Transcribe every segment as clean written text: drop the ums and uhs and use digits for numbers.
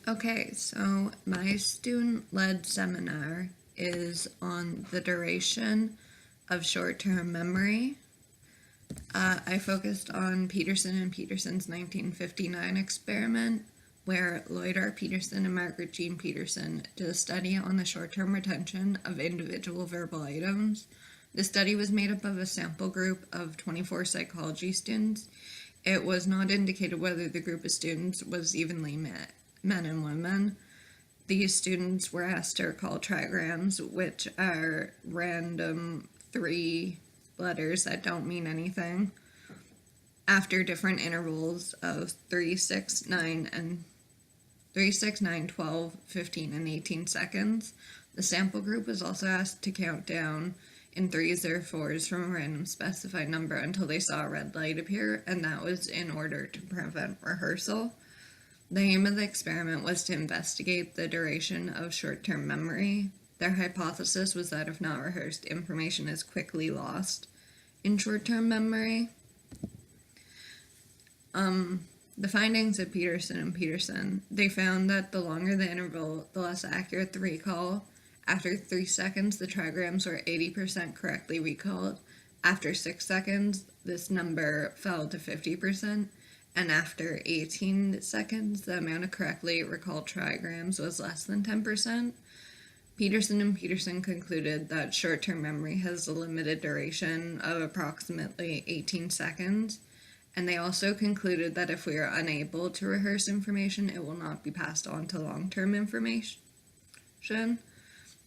Okay, so my student-led seminar is on the duration of short-term memory. I focused on Peterson and Peterson's 1959 experiment, where Lloyd R. Peterson and Margaret Jean Peterson did a study on the short-term retention of individual verbal items. The study was made up of a sample group of 24 psychology students. It was not indicated whether the group of students was evenly men and women. These students were asked to recall trigrams, which are random 3 letters that don't mean anything, after different intervals of 3, 6, 9, 12, 15, and 18 seconds. The sample group was also asked to count down in 3s or 4s from a random specified number until they saw a red light appear, and that was in order to prevent rehearsal. The aim of the experiment was to investigate the duration of short-term memory. Their hypothesis was that if not rehearsed, information is quickly lost in short-term memory. The findings of Peterson and Peterson, they found that the longer the interval, the less accurate the recall. After 3 seconds, the trigrams were 80% correctly recalled. After 6 seconds, this number fell to 50%. And after 18 seconds, the amount of correctly recalled trigrams was less than 10%. Peterson and Peterson concluded that short-term memory has a limited duration of approximately 18 seconds. And they also concluded that if we are unable to rehearse information, it will not be passed on to long-term information.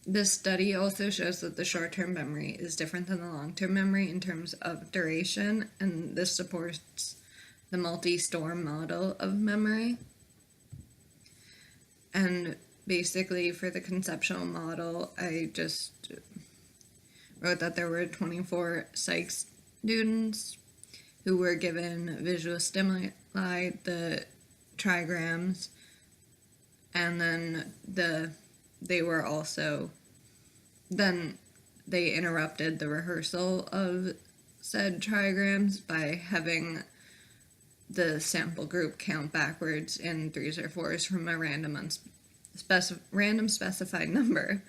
This study also shows that the short-term memory is different than the long-term memory in terms of duration, and this supports the multi-storm model of memory. And basically, for the conceptual model, I just wrote that there were 24 psych students who were given visual stimuli, the trigrams, and then they interrupted the rehearsal of said trigrams by having the sample group count backwards in 3s or 4s from a random specified number,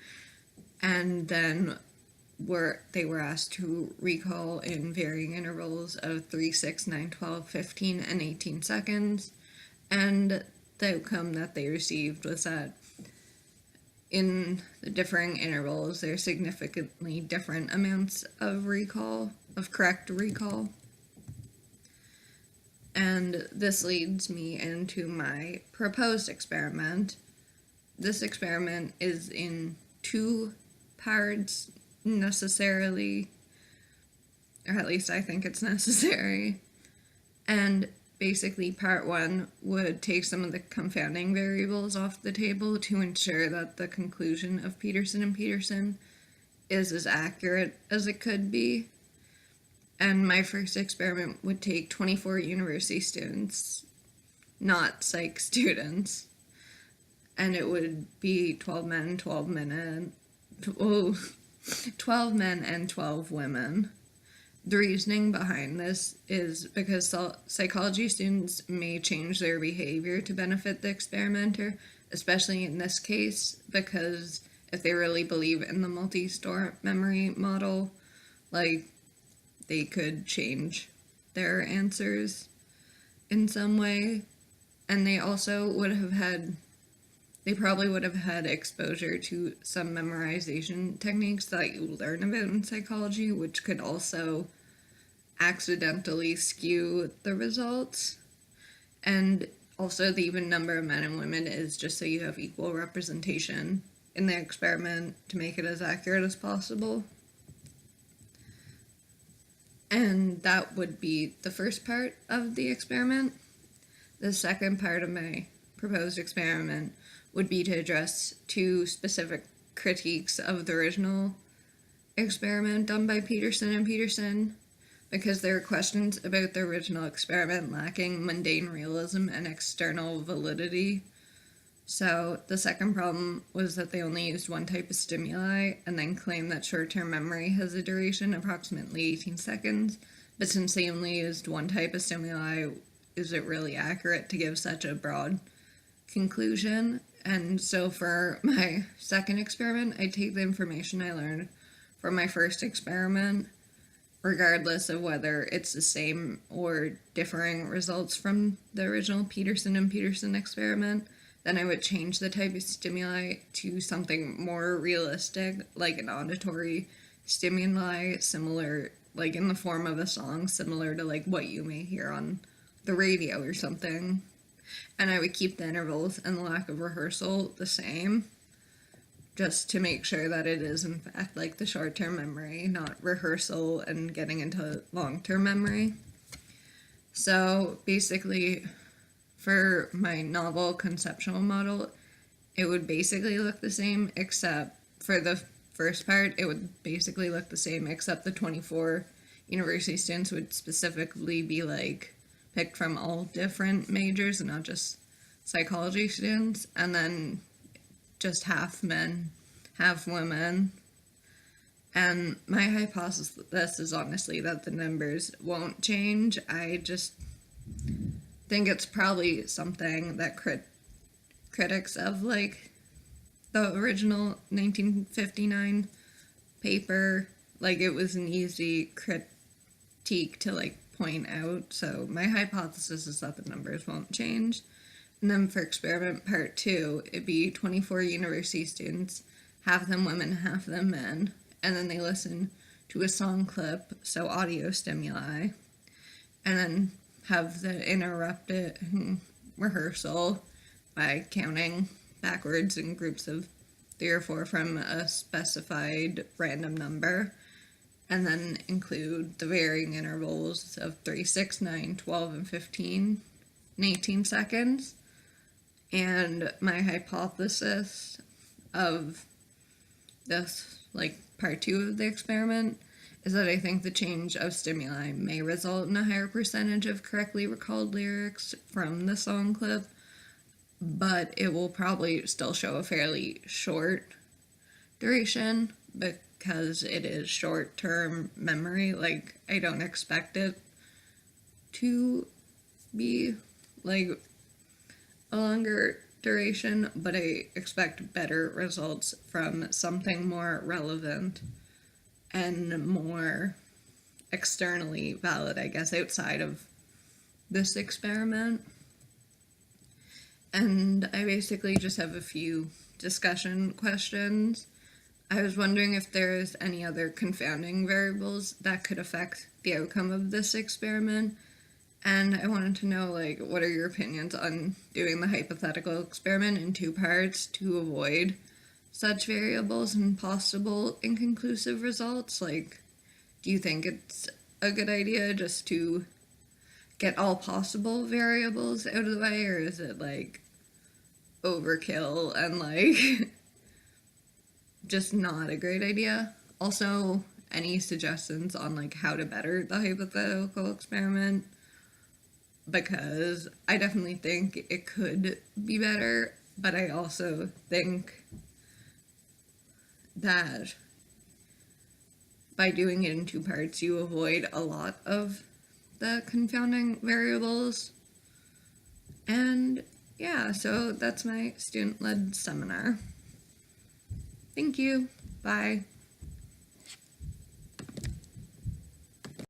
and then they were asked to recall in varying intervals of 3, 6, 9, 12, 15, and 18 seconds, and the outcome that they received was that in the differing intervals, there are significantly different amounts of correct recall. And this leads me into my proposed experiment. This experiment is in 2 parts necessarily, or at least I think it's necessary. And basically part 1 would take some of the confounding variables off the table to ensure that the conclusion of Peterson and Peterson is as accurate as it could be. And my first experiment would take 24 university students, not psych students, and it would be 12 men and 12 women. The reasoning behind this is because psychology students may change their behavior to benefit the experimenter, especially in this case, because if they really believe in the multi-store memory model, they could change their answers in some way. And they also they probably would have had exposure to some memorization techniques that you learn about in psychology, which could also accidentally skew the results. And also the even number of men and women is just so you have equal representation in the experiment to make it as accurate as possible. And that would be the first part of the experiment. The second part of my proposed experiment would be to address 2 specific critiques of the original experiment done by Peterson and Peterson, because there are questions about the original experiment lacking mundane realism and external validity. So the second problem was that they only used 1 type of stimuli and then claimed that short-term memory has a duration of approximately 18 seconds, but since they only used 1 type of stimuli, is it really accurate to give such a broad conclusion. And so for my second experiment, I take the information I learned from my first experiment, regardless of whether it's the same or differing results from the original Peterson and Peterson experiment. Then I would change the type of stimuli to something more realistic, like an auditory stimuli, similar, like in the form of a song, similar to like what you may hear on the radio or something. And I would keep the intervals and the lack of rehearsal the same, just to make sure that it is in fact like the short-term memory, not rehearsal and getting into long-term memory. So basically, for my novel conceptual model, it would basically look the same, except for the first part, it would basically look the same, except the 24 university students would specifically be like picked from all different majors and not just psychology students, and then just half men, half women. And my hypothesis is honestly that the numbers won't change. I just think it's probably something that critics of like the original 1959 paper, like it was an easy critique to like point out. So my hypothesis is that the numbers won't change. And then for experiment part 2, it'd be 24 university students, half of them women, half of them men, and then they listen to a song clip, so audio stimuli, and then have the interrupted rehearsal by counting backwards in groups of 3 or 4 from a specified random number, and then include the varying intervals of 3, 6, 9, 12, and 15 and 18 seconds. And my hypothesis of this, like part 2 of the experiment, is that I think the change of stimuli may result in a higher percentage of correctly recalled lyrics from the song clip, but it will probably still show a fairly short duration because it is short-term memory. Like, I don't expect it to be like a longer duration, but I expect better results from something more relevant and more externally valid, I guess, outside of this experiment. And I basically just have a few discussion questions. I was wondering if there's any other confounding variables that could affect the outcome of this experiment. And I wanted to know, like, what are your opinions on doing the hypothetical experiment in 2 parts to avoid such variables and possible inconclusive results? Like, do you think it's a good idea just to get all possible variables out of the way, or is it, like, overkill and, like, just not a great idea? Also, any suggestions on, like, how to better the hypothetical experiment? Because I definitely think it could be better, but I also think that by doing it in 2 parts, you avoid a lot of the confounding variables. And yeah, so that's my student-led seminar. Thank you. Bye.